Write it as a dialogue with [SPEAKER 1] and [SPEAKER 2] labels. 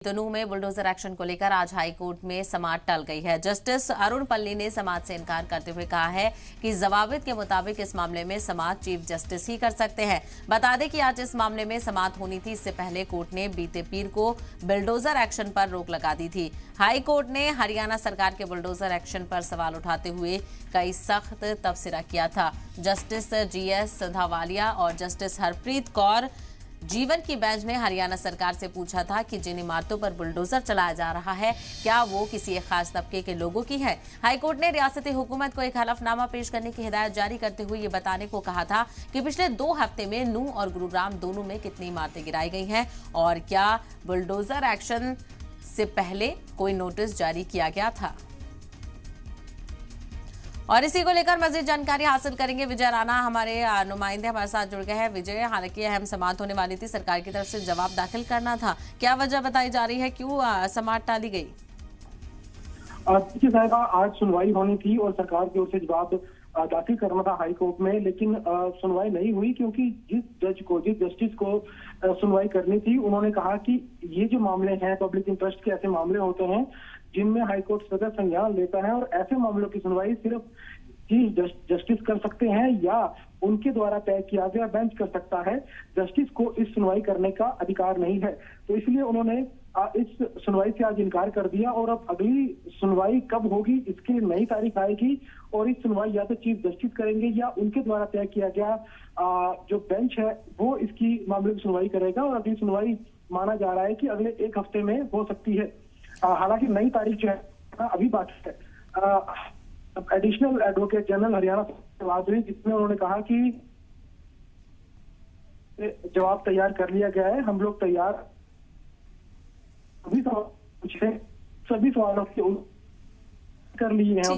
[SPEAKER 1] नूंह में bulldozer action को लेकर आज हाई कोर्ट में समाअत टल गई है। जस्टिस अरुण पल्ली ने समाअत से इनकार करते हुए कहा है कि जवाबित के मुताबिक इस मामले में समाअत चीफ जस्टिस ही कर सकते हैं। बता दें कि आज इस मामले में समाअत होनी थी। इससे पहले कोर्ट ने बीते पीर को बुलडोजर एक्शन पर रोक लगा दी थी। हाई कोर्ट ने हरियाणा सरकार के बुलडोजर एक्शन पर सवाल उठाते हुए कई सख्त तबसरा किया था। जस्टिस GS धावालिया और जस्टिस हरप्रीत कौर जीवन की बेंच ने हरियाणा सरकार से पूछा था कि जिन इमारतों पर बुलडोजर चलाया जा रहा है क्या वो किसी एक खास तबके के लोगों की है। हाईकोर्ट ने रियासती हुकूमत को एक हलफनामा पेश करने की हिदायत जारी करते हुए ये बताने को कहा था कि पिछले 2 हफ्ते में नूंह और गुरुग्राम दोनों में कितनी इमारतें गिराई गई हैं और क्या बुलडोजर एक्शन से पहले कोई नोटिस जारी किया गया था। और इसी को लेकर मजीद जानकारी हासिल करेंगे। विजय राणा हमारे नुमाइंदे हमारे साथ जुड़ गए हैं। विजय, हालांकि अहम समाअत होने वाली थी, सरकार की तरफ से जवाब दाखिल करना था, क्या वजह बताई जा रही है, क्यों समाअत टाली गई?
[SPEAKER 2] देखिए साहिबा, आज सुनवाई होनी थी और सरकार की ओर से जवाब दाखिल करना था हाई कोर्ट में, लेकिन सुनवाई नहीं हुई क्योंकि जिस जस्टिस को सुनवाई करनी थी उन्होंने कहा कि ये जो मामले हैं पब्लिक इंटरेस्ट के ऐसे मामले होते हैं जिनमें हाई कोर्ट सदस्य संज्ञान लेता है और ऐसे मामलों की सुनवाई सिर्फ चीफ जस्टिस कर सकते हैं या उनके द्वारा तय किया गया बेंच कर सकता है। जस्टिस को इस सुनवाई करने का अधिकार नहीं है, तो इसलिए उन्होंने इस सुनवाई से आज इनकार कर दिया और अब अगली सुनवाई कब होगी इसके लिए नई तारीख आएगी और इस सुनवाई या तो चीफ जस्टिस करेंगे या उनके द्वारा तय किया गया जो बेंच है वो इसकी मामले की सुनवाई करेगा और अगली सुनवाई माना जा रहा है कि अगले 1 हफ्ते में हो सकती है। हालांकि नई तारीख जो है अभी बाकी है। एडिशनल एडवोकेट जनरल हरियाणा से बात हुई जिसमें उन्होंने कहा कि जवाब तैयार कर लिया गया है, हम लोग तैयार सभी सवालों के कर लिए हैं।